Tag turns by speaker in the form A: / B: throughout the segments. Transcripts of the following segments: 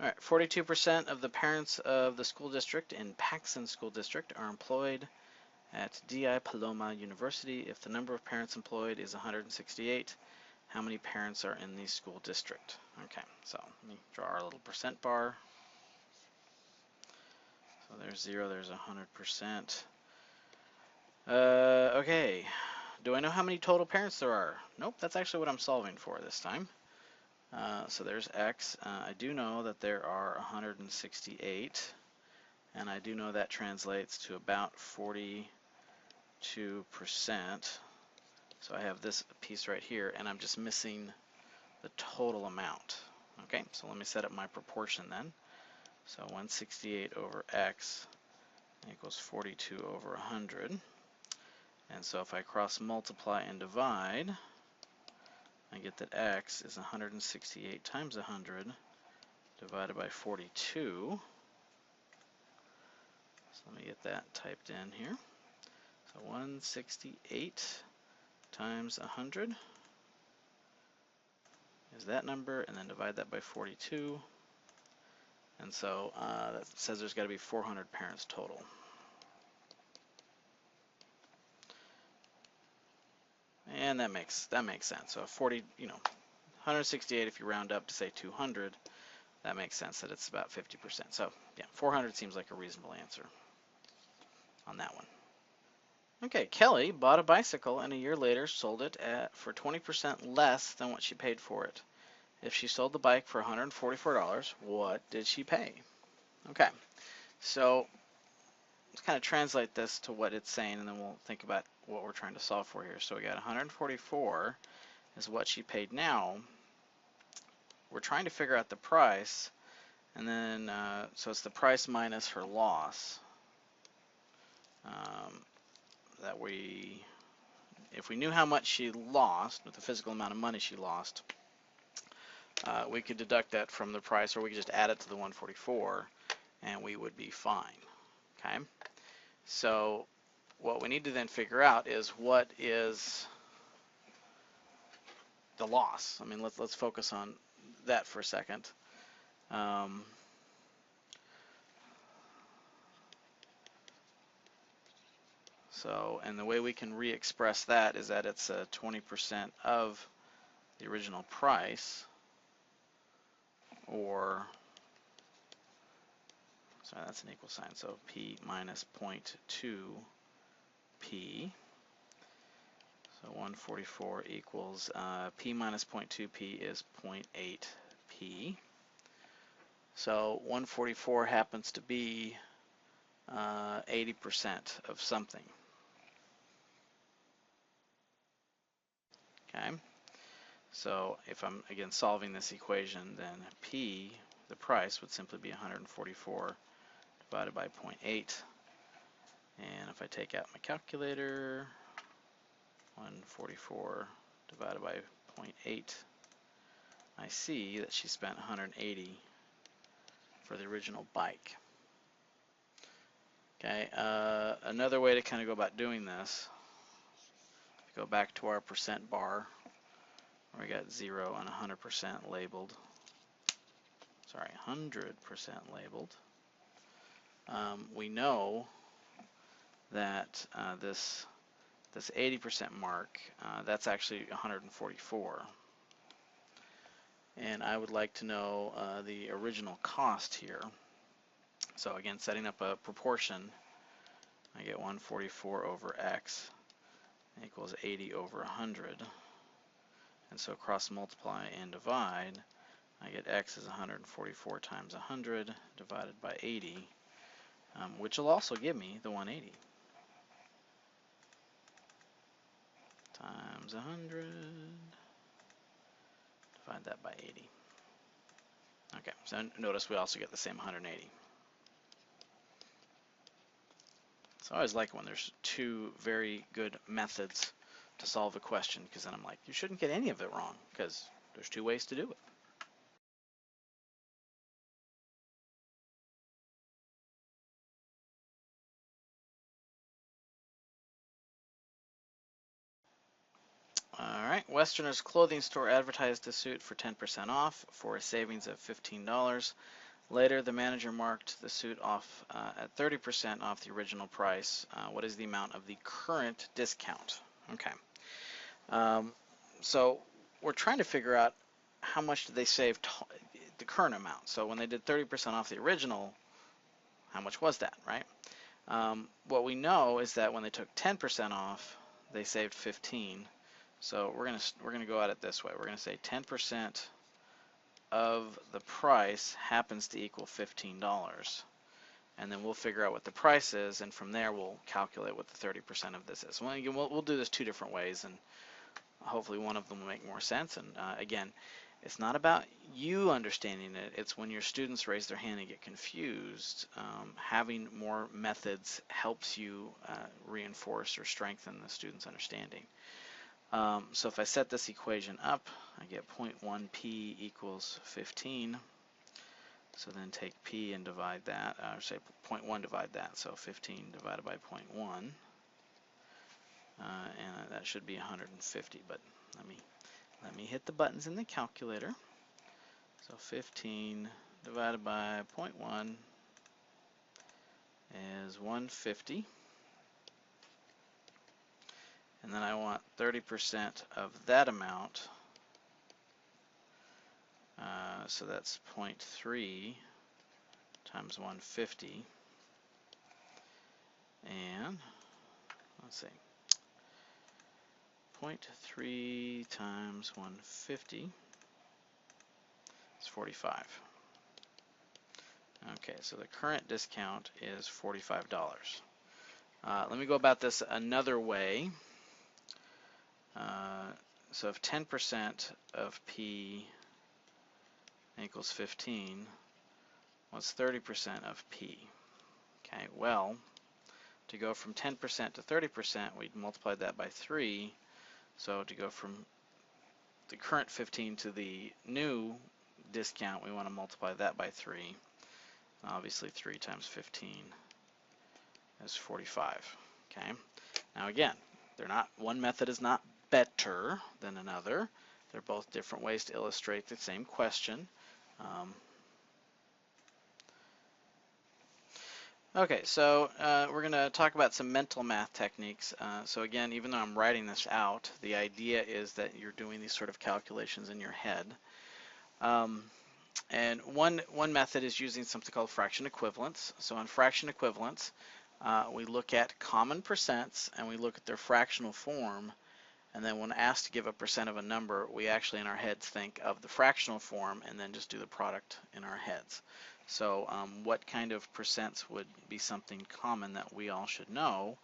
A: All right, 42% of the parents of the school district in Paxson School District are employed at DI Paloma University. If the number of parents employed is 168, how many parents are in the school district? Okay, so let me draw our little percent bar. So there's 0, there's 100%. Okay, do I know how many total parents there are? Nope, that's actually what I'm solving for this time. So there's x. I do know that there are 168, and I do know that translates to about 42%. So I have this piece right here, and I'm just missing the total amount. Okay, so let me set up my proportion then. So 168 over x equals 42 over 100. And so if I cross multiply and divide, I get that x is 168 times 100 divided by 42. So let me get that typed in here. So 168 times 100 is that number, and then divide that by 42. And so that says there's got to be 400 parents total. And that makes sense. So 168 if you round up to say 200, that makes sense that it's about 50%. So yeah, 400 seems like a reasonable answer on that one. Okay, Kelly bought a bicycle and a year later sold it for 20% less than what she paid for it. If she sold the bike for $144, what did she pay? Okay, so let's kind of translate this to what it's saying, and then we'll think about what we're trying to solve for here. So we got 144 is what she paid now. We're trying to figure out the price, and then so it's the price minus her loss. If we knew how much she lost, with the physical amount of money she lost, we could deduct that from the price, or we could just add it to the 144, and we would be fine. Okay, so what we need to then figure out is what is the loss. I mean, let's focus on that for a second. And the way we can re-express that is that it's 20% of the original price, or, sorry, that's an equal sign, so P minus 0.2P. So 144 equals, P minus 0.2P is 0.8P. So 144 happens to be 80% of something. Okay, so if I'm again solving this equation, then P, the price, would simply be 144 divided by 0.8. And if I take out my calculator, 144 divided by 0.8, I see that she spent 180 for the original bike. Okay, another way to kind of go about doing this, go back to our percent bar, where we got 0 and 100% labeled. Sorry, 100% labeled. We know that this 80% mark, that's actually 144. And I would like to know the original cost here. So again, setting up a proportion, I get 144 over x equals 80 over 100. And so cross multiply and divide, I get x is 144 times 100 divided by 80, which will also give me the 180 times 100, divide that by 80. Okay, so notice we also get the same 180. So I always like when there's two very good methods to solve a question, because then I'm like, you shouldn't get any of it wrong, because there's two ways to do it. Alright, Westerners clothing store advertised a suit for 10% off for a savings of $15. Later, the manager marked the suit off at 30% off the original price. What is the amount of the current discount? Okay. So we're trying to figure out how much did they save the current amount. So when they did 30% off the original, how much was that, right? What we know is that when they took 10% off, they saved 15. So we're gonna go at it this way. We're gonna say 10% of the price happens to equal $15, and then we'll figure out what the price is, and from there we'll calculate what the 30% of this is. Well, again, we'll do this two different ways, and hopefully one of them will make more sense. And again, it's not about you understanding it, it's when your students raise their hand and get confused. Having more methods helps you reinforce or strengthen the student's understanding. So if I set this equation up, I get 0.1p equals 15. So then take p and divide that, or say 0.1 divide that, so 15 divided by 0.1. And that should be 150, but let me hit the buttons in the calculator. So 15 divided by 0.1 is 150. And then I want 30% of that amount. So that's 0.3 times 150. And let's see. 0.3 times 150 is 45. Okay, so the current discount is $45. Let me go about this another way. So if 10% of P equals 15, what's 30% of P? Okay, well, to go from 10% to 30%, we'd multiply that by 3. So to go from the current 15 to the new discount, we want to multiply that by 3. Obviously 3 times 15 is 45. Okay. Now again, one method is not better than another. They're both different ways to illustrate the same question. Okay, so we're going to talk about some mental math techniques. So again, even though I'm writing this out, the idea is that you're doing these sort of calculations in your head. And one method is using something called fraction equivalence. So on fraction equivalence, we look at common percents and we look at their fractional form. And then when asked to give a percent of a number, we actually in our heads think of the fractional form and then just do the product in our heads. So what kind of percents would be something common that we all should know?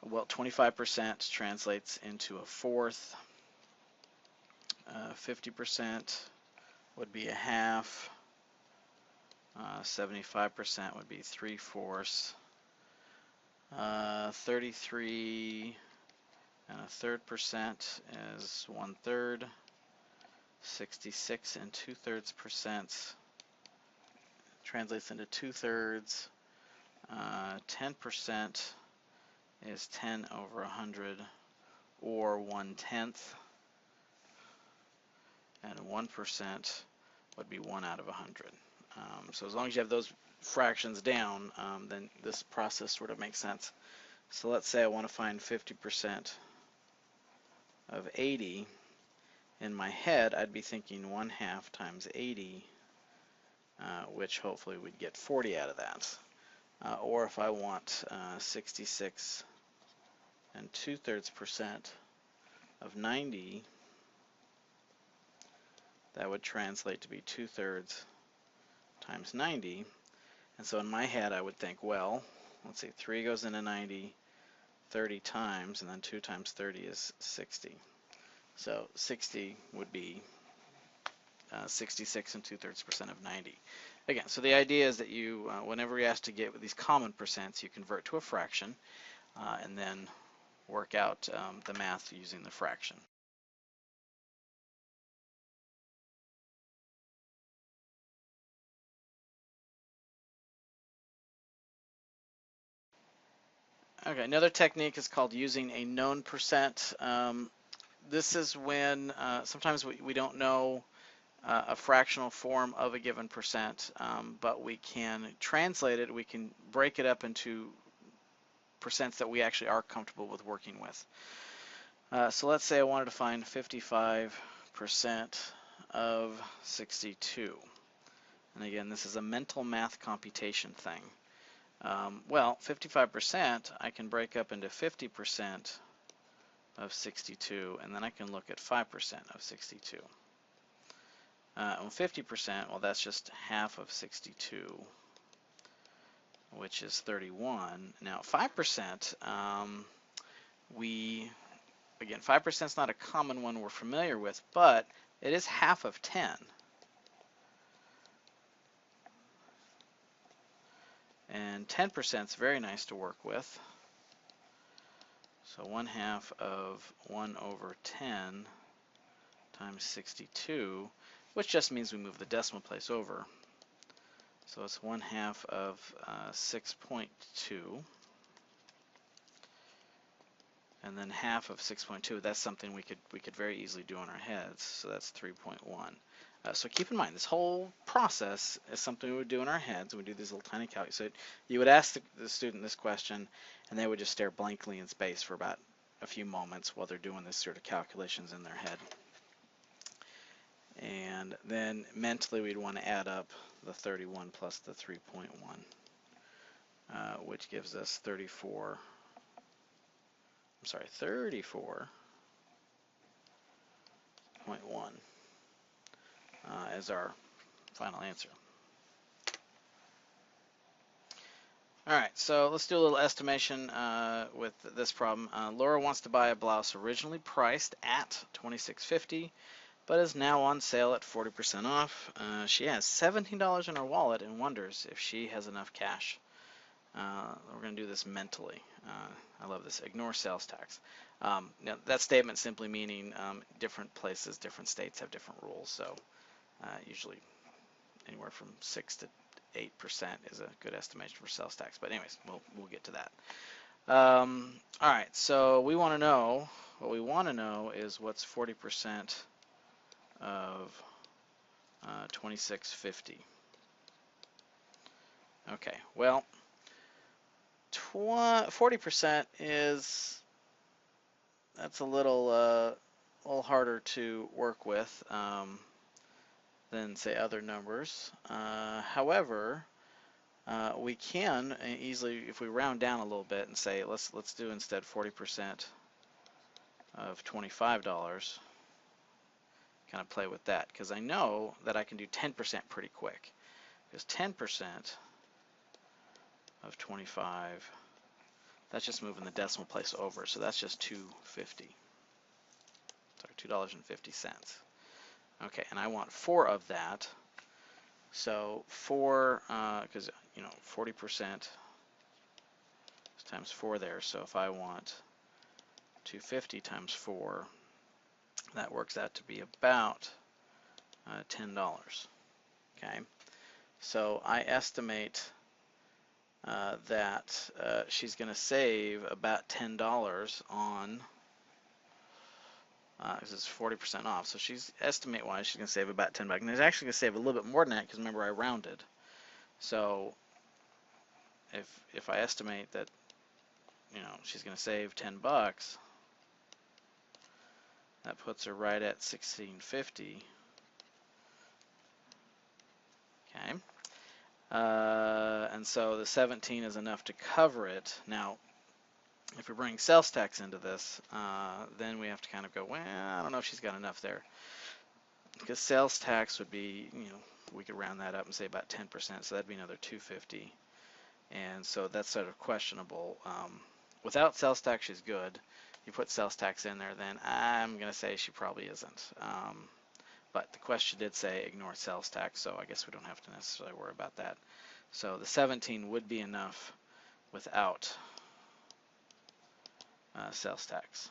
A: Well, 25% translates into a fourth. 50% would be a half. 75% would be 3/4. 33 and 1/3% is 1/3. 66 and 2/3% translates into 2/3. 10% is 10 over 100, or 1/10. And 1% would be 1 out of 100. So as long as you have those fractions down, then this process sort of makes sense. So let's say I want to find 50% of 80. In my head, I'd be thinking 1/2 times 80, which hopefully we'd get 40 out of that. Or if I want 66 and 2/3% of 90, that would translate to be 2/3 times 90. And so in my head, I would think, well, let's see, 3 goes into 90 30 times, and then 2 times 30 is 60. So 60 would be 66 and 2/3% of 90. Again, so the idea is that you, whenever you're asked to get these common percents, you convert to a fraction and then work out the math using the fraction. Okay, another technique is called using a known percent. This is when sometimes we don't know a fractional form of a given percent, but we can translate it, we can break it up into percents that we actually are comfortable with working with. So let's say I wanted to find 55% of 62. And again, this is a mental math computation thing. Well, 55% I can break up into 50% of 62, and then I can look at 5% of 62. 50%, well, that's just half of 62, which is 31. Now, 5%, again, 5% is not a common one we're familiar with, but it is half of 10. And 10% is very nice to work with. So 1/2 of 1 over 10 times 62, which just means we move the decimal place over. So it's 1/2 of 6.2. And then half of 6.2, that's something we could very easily do in our heads. So that's 3.1. So keep in mind, this whole process is something we would do in our heads. We do these little tiny calculations. So you would ask the student this question, and they would just stare blankly in space for about a few moments while they're doing this sort of calculations in their head. And then mentally, we'd want to add up the 31 plus the 3.1, which gives us 34. I'm sorry, 34.1 as our final answer. All right, so let's do a little estimation with this problem. Laura wants to buy a blouse originally priced at $26.50, but is now on sale at 40% off. She has $17 in her wallet and wonders if she has enough cash. We're going to do this mentally. I love this. Ignore sales tax. Now, that statement simply meaning different places, different states have different rules. So usually anywhere from 6 to 8% is a good estimation for sales tax. But anyways, we'll get to that. All right. So we want to know. What we want to know is what's 40% of 26.50. Okay. Well, 40% that's a little harder to work with than say other numbers. However, we can easily, if we round down a little bit and say let's do instead 40% of $25. Kind of play with that because I know that I can do 10% pretty quick. Because 10% of 25, that's just moving the decimal place over, so that's just $2.50. Sorry, $2.50. Okay, and I want 4 of that. So 4, because 40% times 4 there. So if I want 250 times 4, that works out to be about $10. Okay, so I estimate that she's going to save about $10 on, because it's 40% off. So she's estimate-wise, she's going to save about $10, and it's actually going to save a little bit more than that because remember I rounded. So if I estimate that she's going to save $10, that puts her right at $16.50. Okay. And so the 17 is enough to cover it. Now, if we bring sales tax into this, then we have to kind of go, well, I don't know if she's got enough there. Because sales tax would be, we could round that up and say about 10%, so that'd be another $2.50. And so that's sort of questionable. Without sales tax, she's good. You put sales tax in there, then I'm going to say she probably isn't. But the question did say ignore sales tax, so I guess we don't have to necessarily worry about that. So the 17 would be enough without sales tax.